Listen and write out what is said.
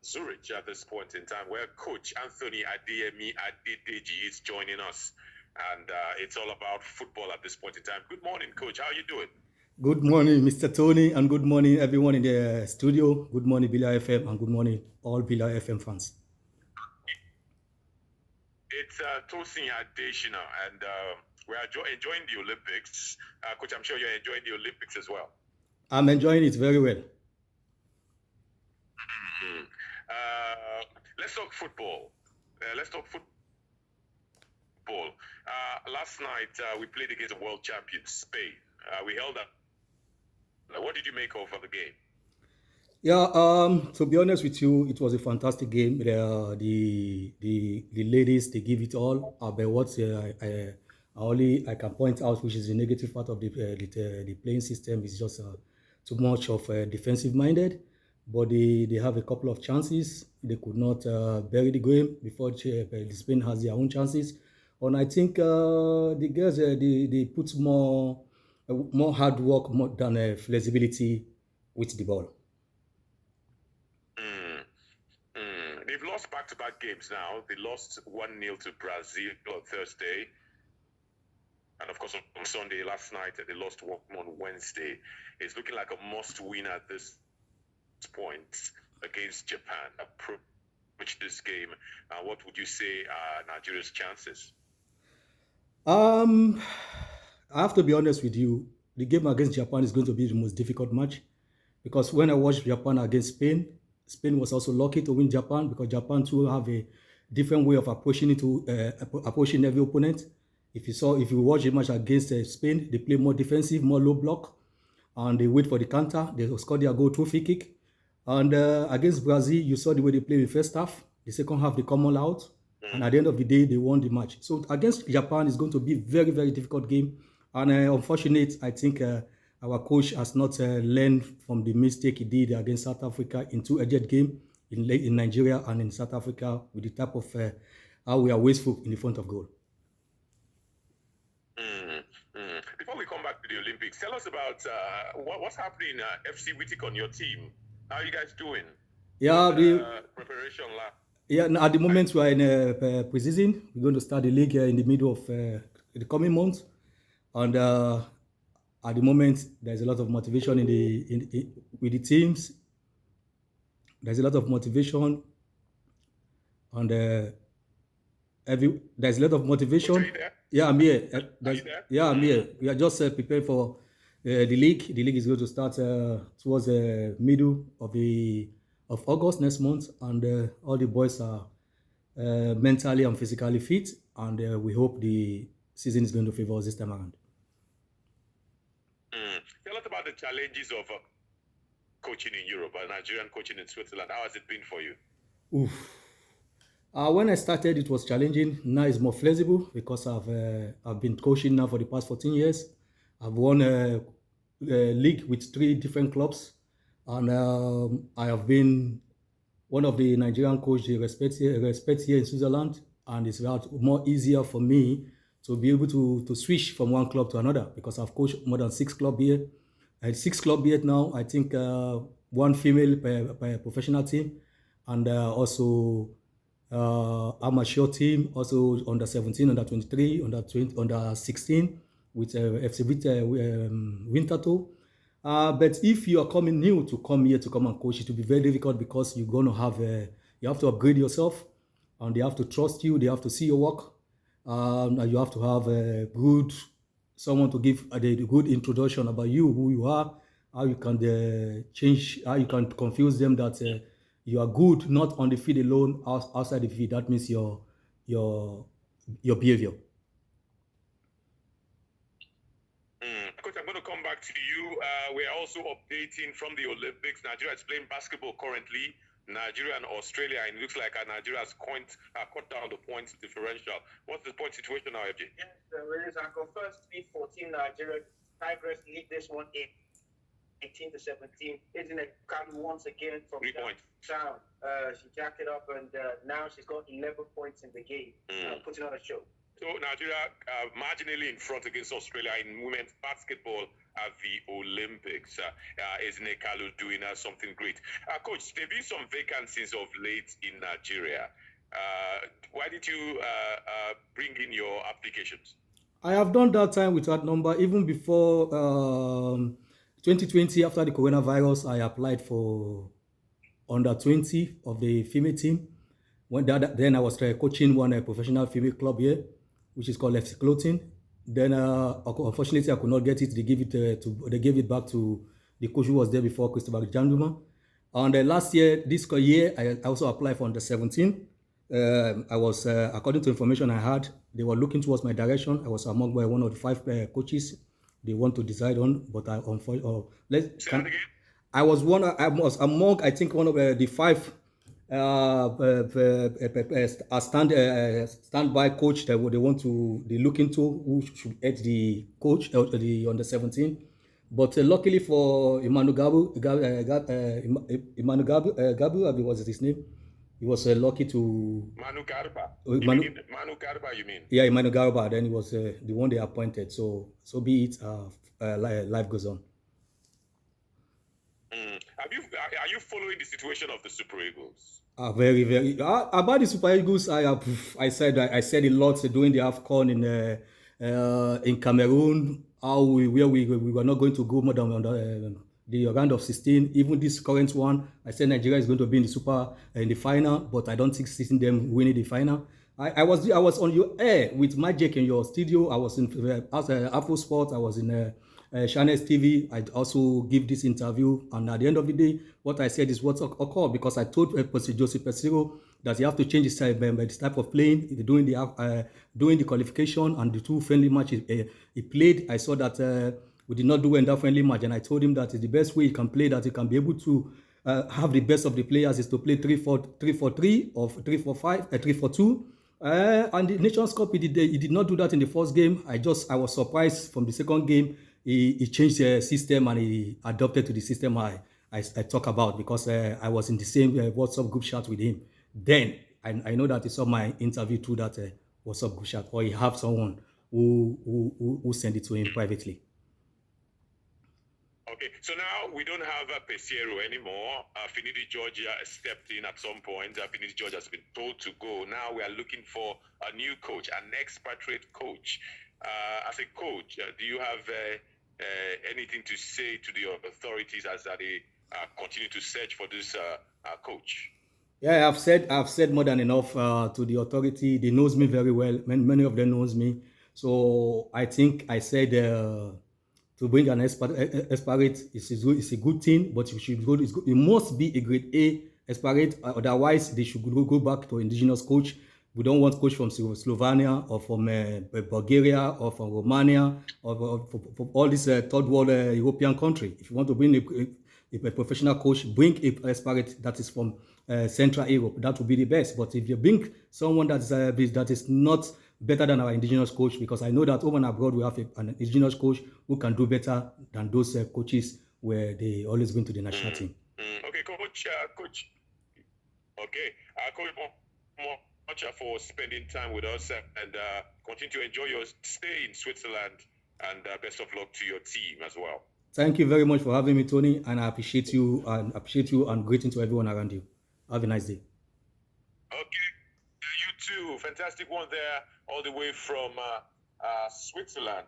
Zurich at this point in time, where Coach Anthony Bekederemo is joining us. And it's all about football at this point in time. Good morning, Coach. How are you doing? Good morning, Mr. Tony, and good morning, everyone in the studio. Good morning, Brila FM, and good morning, all Brila FM fans. It's Tosin Adeshina, and we're enjoying the Olympics. Coach, I'm sure you're enjoying the Olympics as well. I'm enjoying it very well. Mm-hmm. Let's talk football. Let's talk football. Last night, we played against the world champions, Spain. We held up. What did you make of the game? Yeah, to be honest with you, it was a fantastic game. The ladies, they give it all. But what I can point out, which is the negative part of the playing system, is just too much of defensive minded. But they have a couple of chances. They could not bury the game before the Spain has their own chances. And I think the girls they put more hard work more than flexibility with the ball. They've lost back-to-back games now. They lost 1-0 to Brazil on Thursday. And of course, on Sunday, last night, they lost on Wednesday. It's looking like a must-win at this point against Japan. Approach this game. What would you say are Nigeria's chances? I have to be honest with you. The game against Japan is going to be the most difficult match because when I watched Japan against Spain, Spain was also lucky to win Japan because Japan too have a different way of approaching every opponent. If you watch the match against Spain, they play more defensive, more low block, and they wait for the counter. They score their goal through free kick. And against Brazil, you saw the way they played in the first half. The second half, they come all out. And at the end of the day, they won the match. So against Japan, it's going to be a very, very difficult game. And unfortunate, I think our coach has not learned from the mistake he did against South Africa in two-edged game in Nigeria and in South Africa with the type of how we are wasteful in the front of goal. Before we come back to the Olympics, tell us about what's happening FC Wittig on your team. How are you guys doing? Yeah, preparation lab. Yeah, at the moment we are in pre-season. We're going to start the league in the middle of the coming month, and at the moment there's a lot of motivation with the teams. There's a lot of motivation, and there's a lot of motivation. Yeah, I'm here. Yeah, I'm here. We are just preparing for the league. The league is going to start towards the middle of August next month, and all the boys are mentally and physically fit, and we hope the season is going to favor us this time around. Tell us about the challenges of coaching in Europe, Nigerian coaching in Switzerland. How has it been for you? Oof. When I started, it was challenging. Now it's more flexible because I've been coaching now for the past 14 years. I've won a league with 3 different clubs, and I have been one of the Nigerian coaches they respect here in Switzerland, and it's more easier for me to be able to switch from one club to another because I've coached more than 6 clubs here. 6 clubs here now. I think 1 female per professional team, and also amateur team, also under 17, under 23, under 16 with FC Winterthur. But if you are coming new to come here to come and coach, it will be very difficult because you're going to you have to upgrade yourself, and they have to trust you. They have to see your work, and you have to have a someone to give a good introduction about you, who you are, how you can change, how you can confuse them that you are good not on the field alone, outside the field. That means your behavior. Coach, I'm going to come back to you. We're also updating from the Olympics. Nigeria is playing basketball currently. Nigeria and Australia, and it looks like Nigeria has cut down the points differential. What's the point situation now, FJ? Yes, there is. I confirm speed 14 Nigeria. Tigress lead this one 18 to 17. Isn't it coming once again from 3 points down? She jacked it up, and now she's got 11 points in the game, putting on a show. though Nigeria marginally in front against Australia in women's basketball at the Olympics. Isn't Kalu doing something great? Coach, there have been some vacancies of late in Nigeria. Why did you bring in your applications? I have done that time with that number even before 2020. After the coronavirus, I applied for under 20 of the female team. Then I was coaching one professional female club here, which is called FC Clothing. Then unfortunately I could not get it. They gave it back to the coach who was there before, Christopher Janduma. And last year, this year, I also applied for under 17. I was, according to information I had, they were looking towards my direction. I was among one of the 5 coaches they want to decide on, but I unfortunately, I was among, I think, one of the 5 standby coach that they look into who should head the coach the under 17. But luckily for Emmanuel Gabu, what was his name? He was lucky to Manu Garba. Manu Garba, you mean? Yeah, Emmanuel Garba. Then he was the one they appointed. So be it. Life goes on. Are you following the situation of the Super Eagles? Very, very. About the Super Eagles, I said a lot during the AFCON in Cameroon. We were not going to go more than the round of 16. Even this current one, I said Nigeria is going to be in the final, but I don't think seeing them winning the final. I was on your air with Magic in your studio. I was in Afro Sport. I was in Channels TV. I also give this interview, and at the end of the day, what I said is what occurred, because I told Joseph Pesiro that he have to change his type of playing during the qualification and the 2 friendly matches he played. I saw that we did not do well in that friendly match, and I told him that the best way he can play, that he can be able to have the best of the players, is to play 3-4-3 or 3-4-5, 3-4-2. And the Nations Cup, he did not do that in the first game. I was surprised from the second game. He changed the system and he adopted to the system I talk about, because I was in the same WhatsApp group chat with him. Then I know that he saw my interview through that WhatsApp group chat, or he have someone who sent it to him privately. Okay, so now we don't have Pesero anymore. Finidi Georgia stepped in at some point. Finidi Georgia has been told to go. Now we are looking for a new coach, an expatriate coach. As a coach, do you have anything to say to the authorities as they continue to search for this coach? Yeah, I've said more than enough to the authority. They knows me very well. Many of them knows me. So I think I said to bring an expatriate is a good thing, but it must be a grade A expatriate. Otherwise, they should go back to indigenous coach. We don't want coach from Slovenia or from Bulgaria or from Romania or from all these third world European country. If you want to bring a professional coach, bring a expatriate that is from Central Europe. That would be the best. But if you bring someone that is not better than our indigenous coach, because I know that over and abroad we have an indigenous coach who can do better than those coaches where they always going to the national team. Okay, coach. Okay, Coach, much for spending time with us, and continue to enjoy your stay in Switzerland, and best of luck to your team as well. Thank you very much for having me, Tony, and I appreciate you and greeting to everyone around you. Have a nice day. Okay, you too. Fantastic one there, all the way from Switzerland.